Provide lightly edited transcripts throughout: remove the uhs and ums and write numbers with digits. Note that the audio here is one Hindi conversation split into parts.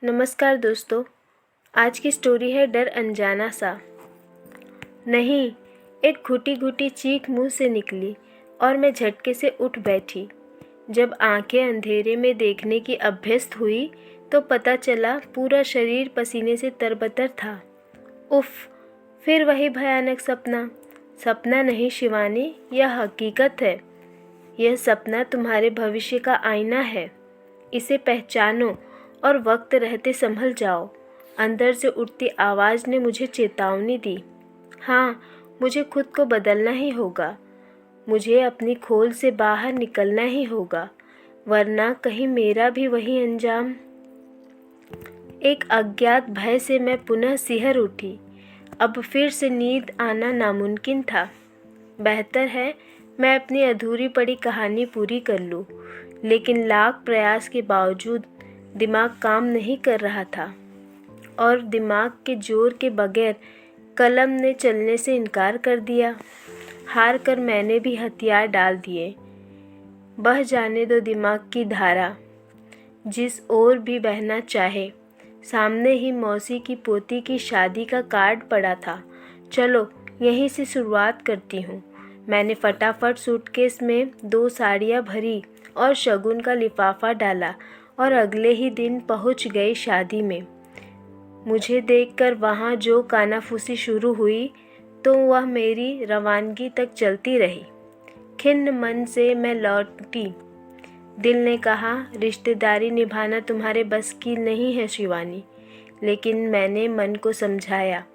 नमस्कार दोस्तों। आज की स्टोरी है डर अनजाना सा। नहीं, एक घुटी घुटी चीख मुंह से निकली और मैं झटके से उठ बैठी। जब आंखें अंधेरे में देखने की अभ्यस्त हुई तो पता चला पूरा शरीर पसीने से तरबतर था। उफ, फिर वही भयानक सपना। सपना नहीं शिवानी, यह हकीकत है। यह सपना तुम्हारे भविष्य का आईना है। इसे पहचानो और वक्त रहते संभल जाओ। अंदर से उठती आवाज़ ने मुझे चेतावनी दी। हाँ, मुझे खुद को बदलना ही होगा। मुझे अपनी खोल से बाहर निकलना ही होगा, वरना कहीं मेरा भी वही अंजाम। एक अज्ञात भय से मैं पुनः सिहर उठी। अब फिर से नींद आना नामुमकिन था। बेहतर है मैं अपनी अधूरी पड़ी कहानी पूरी कर लूँ, लेकिन लाख प्रयास के बावजूद दिमाग काम नहीं कर रहा था और दिमाग के जोर के बगैर कलम ने चलने से इनकार कर दिया। हार कर मैंने भी हथियार डाल दिए। बह जाने दो दिमाग की धारा, जिस ओर भी बहना चाहे। सामने ही मौसी की पोती की शादी का कार्ड पड़ा था। चलो यहीं से शुरुआत करती हूँ। मैंने फटाफट सूटकेस में 2 साड़ियाँ भरी और शगुन का लिफाफा डाला और अगले ही दिन पहुँच गई शादी में। मुझे देखकर वहाँ जो कानाफूसी शुरू हुई तो वह मेरी रवानगी तक चलती रही। खिन्न मन से मैं लौटी। दिल ने कहा, रिश्तेदारी निभाना तुम्हारे बस की नहीं है शिवानी। लेकिन मैंने मन को समझाया,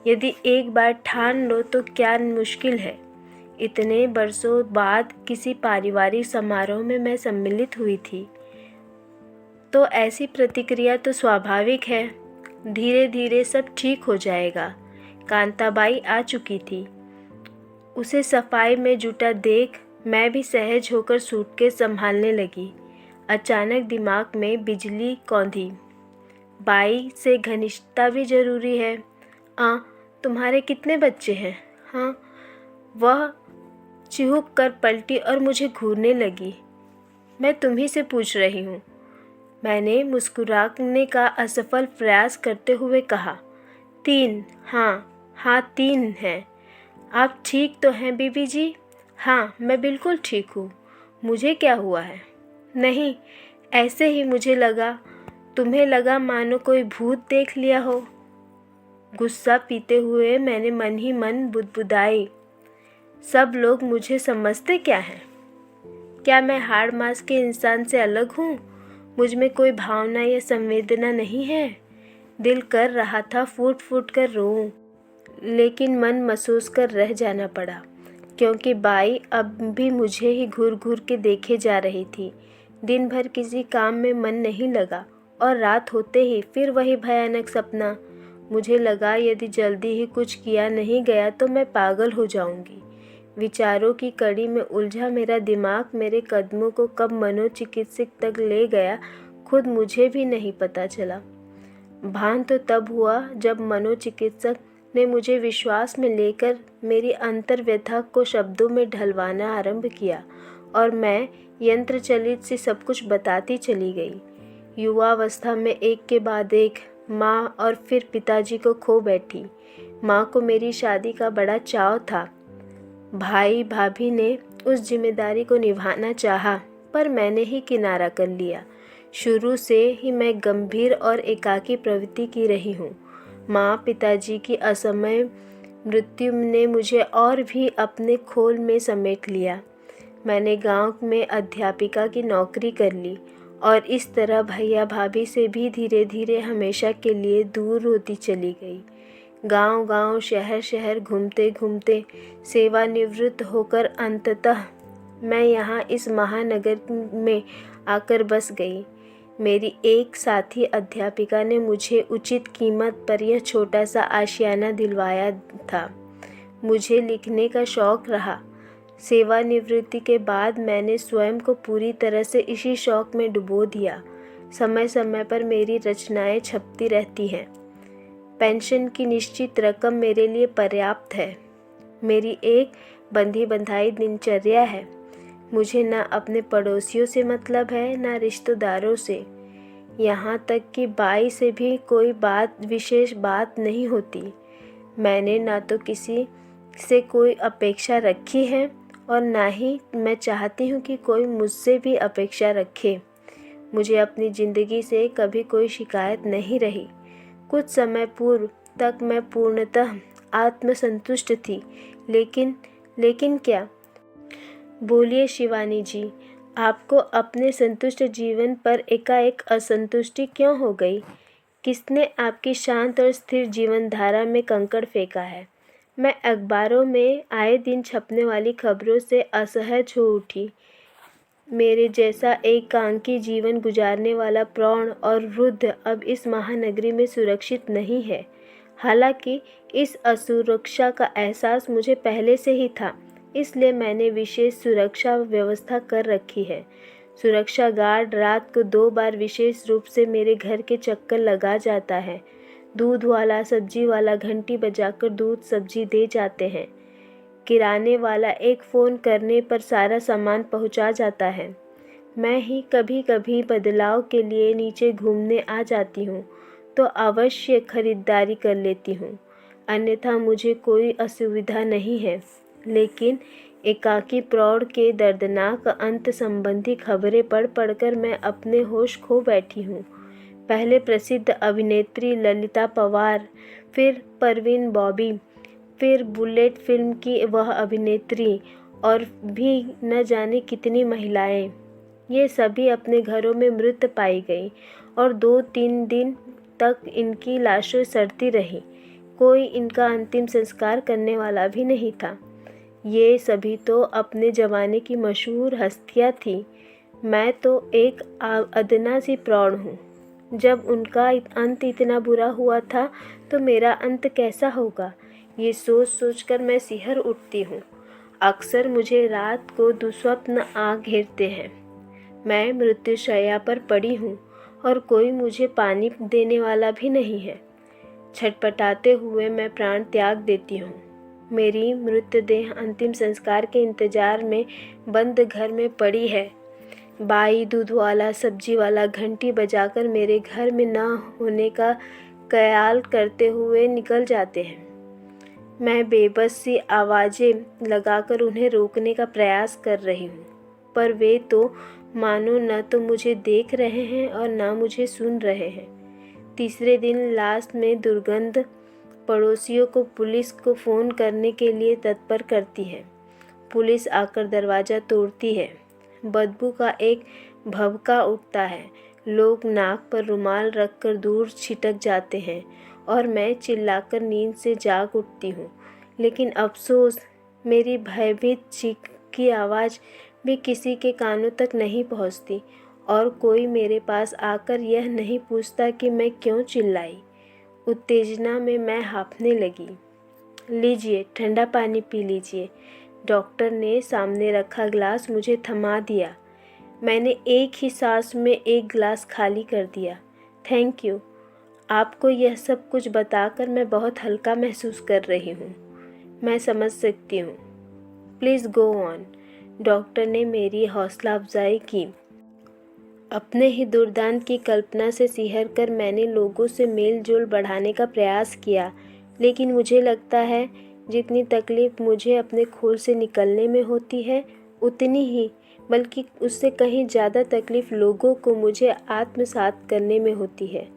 यदि एक बार ठान लो तो क्या मुश्किल है। इतने बरसों बाद किसी पारिवारिक समारोह में मैं सम्मिलित हुई थी, तो ऐसी प्रतिक्रिया तो स्वाभाविक है। धीरे धीरे सब ठीक हो जाएगा। कांताबाई आ चुकी थी। उसे सफाई में जुटा देख मैं भी सहज होकर सूटकेस संभालने लगी। अचानक दिमाग में बिजली कौंधी। बाई से घनिष्ठता भी जरूरी है। तुम्हारे कितने बच्चे हैं? हाँ, वह चिहुक कर पलटी और मुझे घूरने लगी। मैं तुम्ही से पूछ रही हूँ, मैंने मुस्कुराने का असफल प्रयास करते हुए कहा। 3। हाँ 3 हैं। आप ठीक तो हैं बीबी जी? हाँ, मैं बिल्कुल ठीक हूँ। मुझे क्या हुआ है? नहीं, ऐसे ही मुझे लगा। तुम्हें लगा मानो कोई भूत देख लिया हो। गुस्सा पीते हुए मैंने मन ही मन बुदबुदाई। सब लोग मुझे समझते क्या हैं? क्या मैं हाड़ मांस के इंसान से अलग हूँ? मुझ में कोई भावना या संवेदना नहीं है? दिल कर रहा था फूट फूट कर रोऊं, लेकिन मन महसूस कर रह जाना पड़ा, क्योंकि बाई अब भी मुझे ही घूर घूर के देखे जा रही थी। दिन भर किसी काम में मन नहीं लगा और रात होते ही फिर वही भयानक सपना। मुझे लगा यदि जल्दी ही कुछ किया नहीं गया तो मैं पागल हो जाऊंगी। विचारों की कड़ी में उलझा मेरा दिमाग मेरे कदमों को कब मनोचिकित्सक तक ले गया, खुद मुझे भी नहीं पता चला। भान तो तब हुआ जब मनोचिकित्सक ने मुझे विश्वास में लेकर मेरी अंतर्व्यथा को शब्दों में ढलवाना आरंभ किया और मैं यंत्र चलित से सब कुछ बताती चली गई। युवावस्था में एक के बाद एक माँ और फिर पिताजी को खो बैठी। माँ को मेरी शादी का बड़ा चाव था। भाई भाभी ने उस जिम्मेदारी को निभाना चाहा, पर मैंने ही किनारा कर लिया। शुरू से ही मैं गंभीर और एकाकी प्रवृत्ति की रही हूँ। माँ पिताजी की असमय मृत्यु ने मुझे और भी अपने खोल में समेट लिया। मैंने गांव में अध्यापिका की नौकरी कर ली और इस तरह भैया भाभी से भी धीरे धीरे हमेशा के लिए दूर होती चली गई। गांव गांव शहर शहर घूमते घूमते सेवानिवृत्त होकर अंततः मैं यहाँ इस महानगर में आकर बस गई। मेरी एक साथी अध्यापिका ने मुझे उचित कीमत पर यह छोटा सा आशियाना दिलवाया था। मुझे लिखने का शौक़ रहा। सेवानिवृत्ति के बाद मैंने स्वयं को पूरी तरह से इसी शौक़ में डुबो दिया। समय समय पर मेरी रचनाएं छपती रहती हैं। पेंशन की निश्चित रकम मेरे लिए पर्याप्त है। मेरी एक बंधी बंधाई दिनचर्या है। मुझे न अपने पड़ोसियों से मतलब है, न रिश्तेदारों से। यहाँ तक कि बाई से भी कोई विशेष बात नहीं होती। मैंने ना तो किसी से कोई अपेक्षा रखी है और ना ही मैं चाहती हूँ कि कोई मुझसे भी अपेक्षा रखे। मुझे अपनी ज़िंदगी से कभी कोई शिकायत नहीं रही। कुछ समय पूर्व तक मैं पूर्णतः आत्मसंतुष्ट थी, लेकिन क्या? बोलिए शिवानी जी, आपको अपने संतुष्ट जीवन पर एकाएक असंतुष्टि क्यों हो गई? किसने आपकी शांत और स्थिर जीवन धारा में कंकड़ फेंका है? मैं अखबारों में आए दिन छपने वाली खबरों से असहज हो उठी। मेरे जैसा एकांकी जीवन गुजारने वाला प्रौढ़ और वृद्ध अब इस महानगरी में सुरक्षित नहीं है। हालांकि इस असुरक्षा का एहसास मुझे पहले से ही था, इसलिए मैंने विशेष सुरक्षा व्यवस्था कर रखी है। सुरक्षा गार्ड रात को 2 बार विशेष रूप से मेरे घर के चक्कर लगा जाता है। दूध वाला, सब्जी वाला घंटी बजाकर दूध सब्जी दे जाते हैं। किराने वाला एक फ़ोन करने पर सारा सामान पहुंचा जाता है। मैं ही कभी कभी बदलाव के लिए नीचे घूमने आ जाती हूँ तो अवश्य खरीदारी कर लेती हूँ, अन्यथा मुझे कोई असुविधा नहीं है। लेकिन एकाकी प्रौढ़ के दर्दनाक अंत संबंधी खबरें पढ़ कर मैं अपने होश खो बैठी हूँ। पहले प्रसिद्ध अभिनेत्री ललिता पवार, फिर परवीन बॉबी, फिर बुलेट फिल्म की वह अभिनेत्री और भी न जाने कितनी महिलाएं, ये सभी अपने घरों में मृत पाई गई और 2-3 दिन तक इनकी लाशें सड़ती रहीं। कोई इनका अंतिम संस्कार करने वाला भी नहीं था। ये सभी तो अपने ज़माने की मशहूर हस्तियाँ थीं। मैं तो एक अदना सी प्रौढ़ हूँ। जब उनका अंत इतना बुरा हुआ था तो मेरा अंत कैसा होगा, ये सोच सोचकर मैं सिहर उठती हूँ। अक्सर मुझे रात को दुस्वप्न आ घेरते हैं। मैं मृत्युशैया पर पड़ी हूँ और कोई मुझे पानी देने वाला भी नहीं है। छटपटाते हुए मैं प्राण त्याग देती हूँ। मेरी मृतदेह अंतिम संस्कार के इंतजार में बंद घर में पड़ी है। बाई, दूध वाला, सब्जी वाला घंटी बजाकर मेरे घर में न होने का ख्याल करते हुए निकल जाते हैं। मैं बेबस सी आवाज़ें लगाकर उन्हें रोकने का प्रयास कर रही हूँ, पर वे तो मानो न तो मुझे देख रहे हैं और न मुझे सुन रहे हैं। तीसरे दिन लाश में दुर्गंध पड़ोसियों को पुलिस को फ़ोन करने के लिए तत्पर करती है। पुलिस आकर दरवाज़ा तोड़ती है। बदबू का एक भभका उठता है। लोग नाक पर रुमाल रखकर दूर छिटक जाते हैं और मैं चिल्लाकर नींद से जाग उठती हूँ। लेकिन अफसोस, मेरी भयभीत चीख की आवाज़ भी किसी के कानों तक नहीं पहुँचती और कोई मेरे पास आकर यह नहीं पूछता कि मैं क्यों चिल्लाई। उत्तेजना में मैं हाँफने लगी। लीजिए, ठंडा पानी पी लीजिए। डॉक्टर ने सामने रखा गिलास मुझे थमा दिया। मैंने एक ही सांस में एक गिलास खाली कर दिया। Thank you. आपको यह सब कुछ बताकर मैं बहुत हल्का महसूस कर रही हूँ। मैं समझ सकती हूँ। Please go on. डॉक्टर ने मेरी हौसला अफजाई की। अपने ही दुर्दांत की कल्पना से सिहर कर मैंने लोगों से मेल जोल बढ़ाने का प्रयास किया, लेकिन मुझे लगता है जितनी तकलीफ़ मुझे अपने खोल से निकलने में होती है, उतनी ही बल्कि उससे कहीं ज़्यादा तकलीफ़ लोगों को मुझे आत्मसात करने में होती है।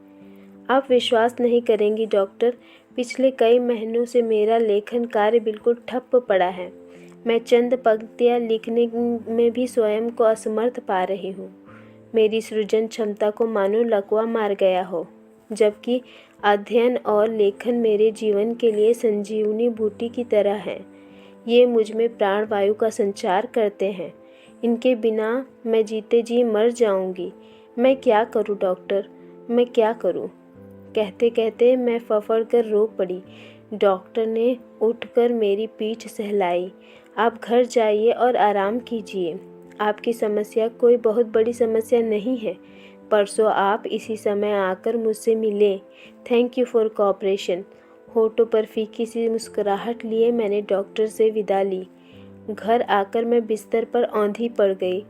आप विश्वास नहीं करेंगी डॉक्टर, पिछले कई महीनों से मेरा लेखन कार्य बिल्कुल ठप पड़ा है। मैं चंद पंक्तियाँ लिखने में भी स्वयं को असमर्थ पा रही हूँ। मेरी सृजन क्षमता को मानो लकवा मार गया हो, जबकि अध्ययन और लेखन मेरे जीवन के लिए संजीवनी बूटी की तरह हैं। ये मुझ में प्राणवायु का संचार करते हैं। इनके बिना मैं जीते जी मर जाऊंगी। मैं क्या करूं डॉक्टर, मैं क्या करूं? कहते कहते मैं फफड़ कर रो पड़ी। डॉक्टर ने उठकर मेरी पीठ सहलाई। आप घर जाइए और आराम कीजिए। आपकी समस्या कोई बहुत बड़ी समस्या नहीं है। परसों आप इसी समय आकर मुझसे मिले। Thank you for cooperation. होठों पर फीकी सी मुस्कुराहट लिए मैंने डॉक्टर से विदा ली। घर आकर मैं बिस्तर पर औंधी पड़ गई।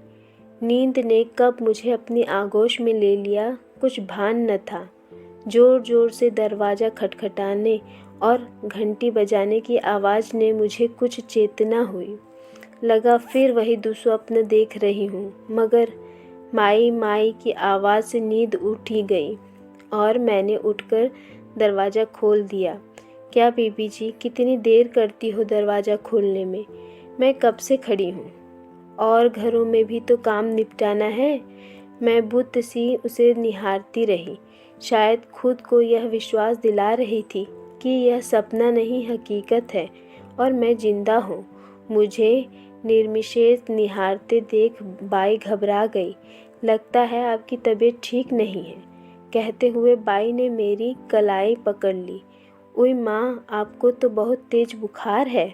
नींद ने कब मुझे अपनी आगोश में ले लिया कुछ भान न था। ज़ोर ज़ोर से दरवाज़ा खटखटाने और घंटी बजाने की आवाज़ ने मुझे कुछ चेतना हुई। लगा फिर वही दुस्वप्न देख रही हूँ, मगर माई माई की आवाज़ से नींद उठ ही गई और मैंने उठकर दरवाज़ा खोल दिया। क्या बीबी जी, कितनी देर करती हो दरवाज़ा खोलने में? मैं कब से खड़ी हूँ और घरों में भी तो काम निपटाना है। मैं बुत सी उसे निहारती रही, शायद खुद को यह विश्वास दिला रही थी कि यह सपना नहीं हकीकत है और मैं जिंदा हूँ। मुझे निर्विशेष निहारते देख बाई घबरा गई। लगता है आपकी तबीयत ठीक नहीं है, कहते हुए बाई ने मेरी कलाई पकड़ ली। ओए माँ, आपको तो बहुत तेज बुखार है,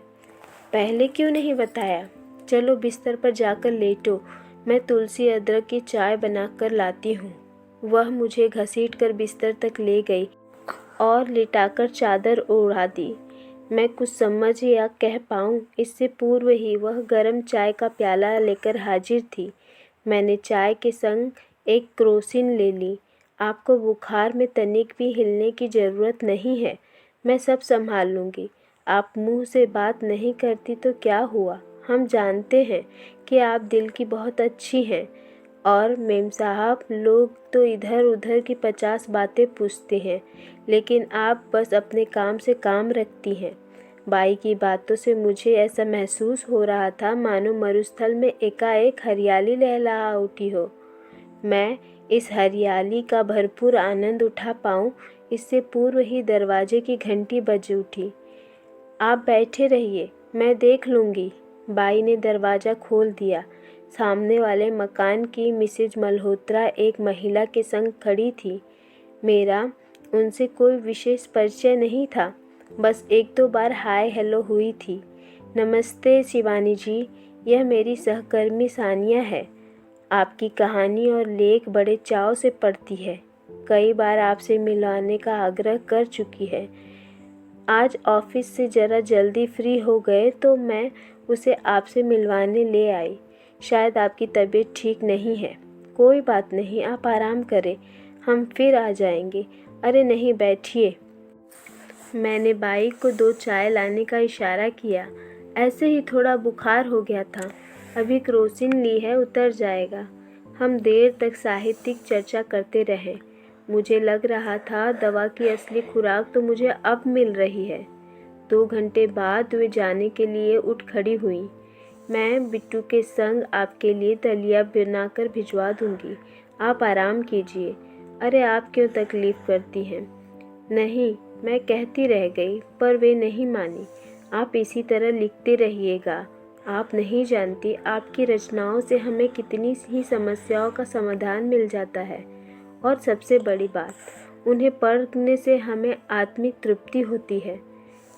पहले क्यों नहीं बताया? चलो बिस्तर पर जाकर लेटो, मैं तुलसी अदरक की चाय बनाकर लाती हूँ। वह मुझे घसीटकर बिस्तर तक ले गई और लिटाकर चादर ओढ़ा दी। मैं कुछ समझ या कह पाऊँ इससे पूर्व ही वह गर्म चाय का प्याला लेकर हाजिर थी। मैंने चाय के संग एक क्रोसिन ले ली। आपको बुखार में तनिक भी हिलने की ज़रूरत नहीं है, मैं सब संभाल लूँगी। आप मुँह से बात नहीं करती तो क्या हुआ? हम जानते हैं कि आप दिल की बहुत अच्छी हैं और मेम साहब लोग तो इधर उधर की 50 बातें पूछते हैं, लेकिन आप बस अपने काम से काम रखती हैं। बाई की बातों से मुझे ऐसा महसूस हो रहा था मानो मरुस्थल में एकाएक हरियाली लहलहा उठी हो। मैं इस हरियाली का भरपूर आनंद उठा पाऊँ इससे पूर्व ही दरवाजे की घंटी बज उठी। आप बैठे रहिए, मैं देख लूँगी। बाई ने दरवाज़ा खोल दिया। सामने वाले मकान की मिसेज मल्होत्रा एक महिला के संग खड़ी थी। मेरा उनसे कोई विशेष परिचय नहीं था, बस एक दो बार हाय हेलो हुई थी। नमस्ते शिवानी जी, यह मेरी सहकर्मी सानिया है। आपकी कहानी और लेख बड़े चाव से पढ़ती है, कई बार आपसे मिलवाने का आग्रह कर चुकी है। आज ऑफिस से ज़रा जल्दी फ्री हो गए तो मैं उसे आपसे मिलवाने ले आई। शायद आपकी तबीयत ठीक नहीं है। कोई बात नहीं, आप आराम करें, हम फिर आ जाएंगे। अरे नहीं, बैठिए। मैंने बाई को 2 चाय लाने का इशारा किया। ऐसे ही थोड़ा बुखार हो गया था, अभी क्रोसिन ली है, उतर जाएगा। हम देर तक साहित्यिक चर्चा करते रहे। मुझे लग रहा था दवा की असली खुराक तो मुझे अब मिल रही है। 2 घंटे बाद वे जाने के लिए उठ खड़ी हुई। मैं बिट्टू के संग आपके लिए दलिया बनाकर भिजवा दूंगी, आप आराम कीजिए। अरे आप क्यों तकलीफ़ करती हैं? नहीं, मैं कहती रह गई पर वे नहीं मानी। आप इसी तरह लिखते रहिएगा। आप नहीं जानती आपकी रचनाओं से हमें कितनी ही समस्याओं का समाधान मिल जाता है, और सबसे बड़ी बात, उन्हें पढ़ने से हमें आत्मिक तृप्ति होती है।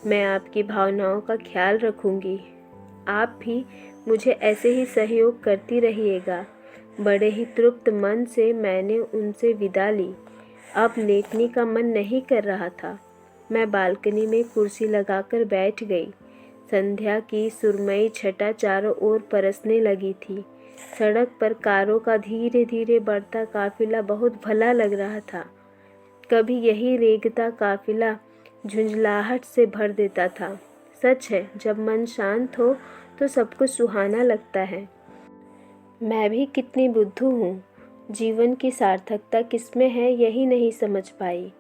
मैं आपकी भावनाओं का ख्याल रखूंगी। आप भी मुझे ऐसे ही सहयोग करती रहिएगा। बड़े ही तृप्त मन से मैंने उनसे विदा ली। अब लेटने का मन नहीं कर रहा था। मैं बालकनी में कुर्सी लगाकर बैठ गई। संध्या की सुरमई छटा चारों ओर परसने लगी थी। सड़क पर कारों का धीरे धीरे बढ़ता काफिला बहुत भला लग रहा था। कभी यही रेंगता काफिला झुंझलाहट से भर देता था। सच है, जब मन शांत हो तो सब कुछ सुहाना लगता है। मैं भी कितनी बुद्धू हूँ, जीवन की सार्थकता किसमें है यही नहीं समझ पाई।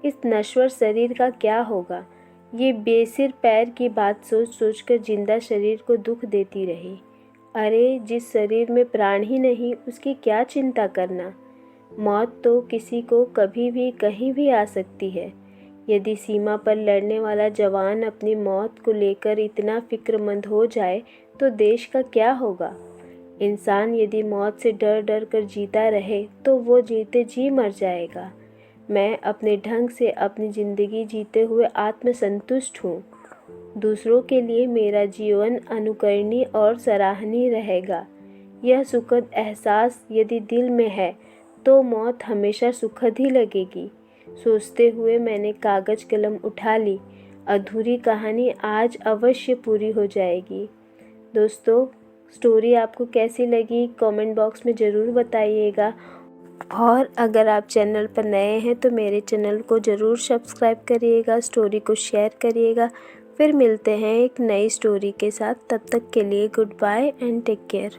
इस नश्वर शरीर का क्या होगा, ये बेसिर पैर की बात सोच सोच कर जिंदा शरीर को दुख देती रही। अरे जिस शरीर में प्राण ही नहीं, उसकी क्या चिंता करना। मौत तो किसी को कभी भी कहीं भी आ सकती है। यदि सीमा पर लड़ने वाला जवान अपनी मौत को लेकर इतना फिक्रमंद हो जाए तो देश का क्या होगा। इंसान यदि मौत से डर डर कर जीता रहे तो वो जीते जी मर जाएगा। मैं अपने ढंग से अपनी ज़िंदगी जीते हुए आत्मसंतुष्ट हूँ। दूसरों के लिए मेरा जीवन अनुकरणीय और सराहनीय रहेगा। यह सुखद एहसास यदि दिल में है तो मौत हमेशा सुखद ही लगेगी। सोचते हुए मैंने कागज़ कलम उठा ली। अधूरी कहानी आज अवश्य पूरी हो जाएगी। दोस्तों, स्टोरी आपको कैसी लगी कमेंट बॉक्स में ज़रूर बताइएगा और अगर आप चैनल पर नए हैं तो मेरे चैनल को ज़रूर सब्सक्राइब करिएगा, स्टोरी को शेयर करिएगा। फिर मिलते हैं एक नई स्टोरी के साथ। तब तक के लिए good bye and take care.